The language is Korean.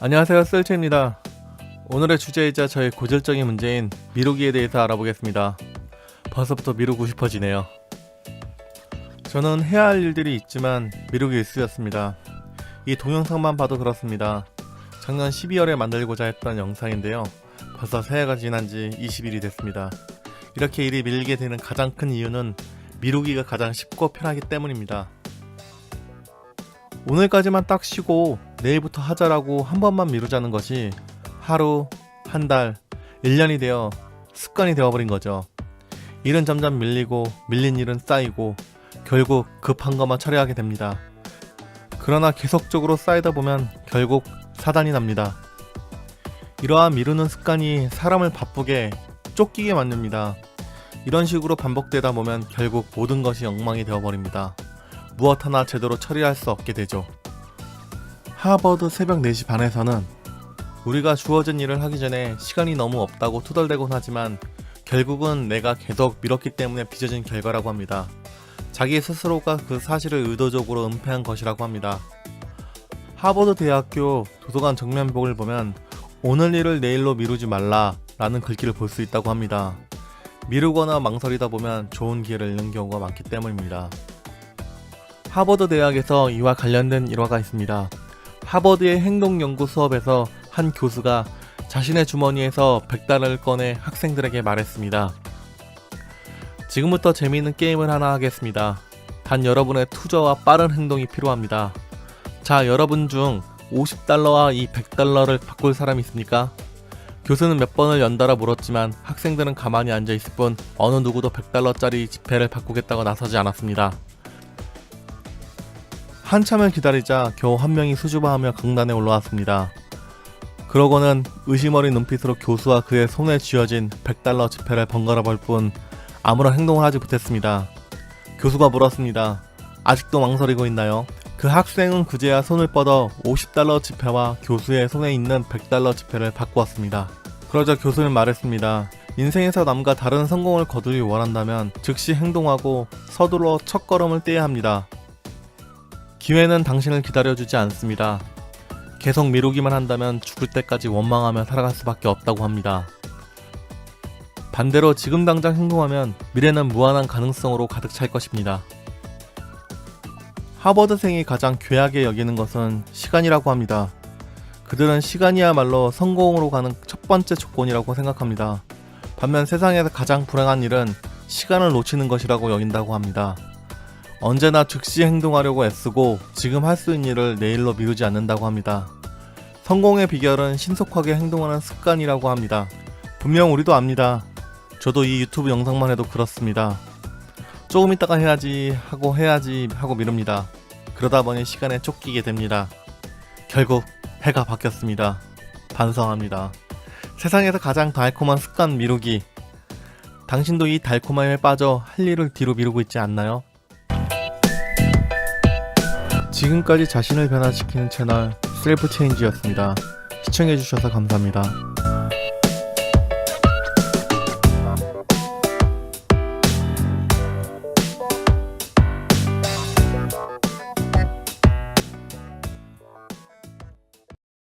안녕하세요, 셀체입니다. 오늘의 주제이자 저의 고질적인 문제인 미루기에 대해서 알아보겠습니다. 벌써부터 미루고 싶어지네요. 저는 해야 할 일들이 있지만 미루기 일쑤였습니다. 이 동영상만 봐도 그렇습니다. 작년 12월에 만들고자 했던 영상인데요. 벌써 새해가 지난 지 20일이 됐습니다. 이렇게 일이 밀리게 되는 가장 큰 이유는 미루기가 가장 쉽고 편하기 때문입니다. 오늘까지만 딱 쉬고 내일부터 하자라고 한 번만 미루자는 것이 하루, 한 달, 1년이 되어 습관이 되어버린 거죠. 일은 점점 밀리고 밀린 일은 쌓이고 결국 급한 것만 처리하게 됩니다. 그러나 계속적으로 쌓이다 보면 결국 사단이 납니다. 이러한 미루는 습관이 사람을 바쁘게 쫓기게 만듭니다. 이런 식으로 반복되다 보면 결국 모든 것이 엉망이 되어버립니다. 무엇 하나 제대로 처리할 수 없게 되죠. 하버드 새벽 4시 반에서는 우리가 주어진 일을 하기 전에 시간이 너무 없다고 투덜대곤 하지만 결국은 내가 계속 미뤘기 때문에 빚어진 결과라고 합니다. 자기 스스로가 그 사실을 의도적으로 은폐한 것이라고 합니다. 하버드 대학교 도서관 정면벽을 보면 오늘 일을 내일로 미루지 말라 라는 글귀를 볼 수 있다고 합니다. 미루거나 망설이다 보면 좋은 기회를 잃는 경우가 많기 때문입니다. 하버드 대학에서 이와 관련된 일화가 있습니다. 하버드의 행동연구 수업에서 한 교수가 자신의 주머니에서 100달러를 꺼내 학생들에게 말했습니다. 지금부터 재미있는 게임을 하나 하겠습니다. 단 여러분의 투자와 빠른 행동이 필요합니다. 자, 여러분 중 50달러와 이 100달러를 바꿀 사람이 있습니까? 교수는 몇 번을 연달아 물었지만 학생들은 가만히 앉아있을 뿐 어느 누구도 100달러짜리 지폐를 바꾸겠다고 나서지 않았습니다. 한참을 기다리자 겨우 한 명이 수줍어하며 강단에 올라왔습니다. 그러고는 의심 어린 눈빛으로 교수와 그의 손에 쥐어진 100달러 지폐를 번갈아 볼 뿐 아무런 행동을 하지 못했습니다. 교수가 물었습니다. 아직도 망설이고 있나요? 그 학생은 그제야 손을 뻗어 50달러 지폐와 교수의 손에 있는 100달러 지폐를 바꾸었습니다. 그러자 교수는 말했습니다. 인생에서 남과 다른 성공을 거두기 원한다면 즉시 행동하고 서둘러 첫걸음을 떼야 합니다. 기회는 당신을 기다려주지 않습니다. 계속 미루기만 한다면 죽을 때까지 원망하며 살아갈 수밖에 없다고 합니다. 반대로 지금 당장 행동하면 미래는 무한한 가능성으로 가득 찰 것입니다. 하버드생이 가장 괴하게 여기는 것은 시간이라고 합니다. 그들은 시간이야말로 성공으로 가는 첫 번째 조건이라고 생각합니다. 반면 세상에서 가장 불행한 일은 시간을 놓치는 것이라고 여긴다고 합니다. 언제나 즉시 행동하려고 애쓰고 지금 할 수 있는 일을 내일로 미루지 않는다고 합니다. 성공의 비결은 신속하게 행동하는 습관이라고 합니다. 분명 우리도 압니다. 저도 이 유튜브 영상만 해도 그렇습니다. 조금 있다가 해야지 하고 미룹니다. 그러다 보니 시간에 쫓기게 됩니다. 결국 해가 바뀌었습니다. 반성합니다. 세상에서 가장 달콤한 습관 미루기. 당신도 이 달콤함에 빠져 할 일을 뒤로 미루고 있지 않나요? 지금까지 자신을 변화시키는 채널 셀프체인지였습니다. 시청해주셔서 감사합니다.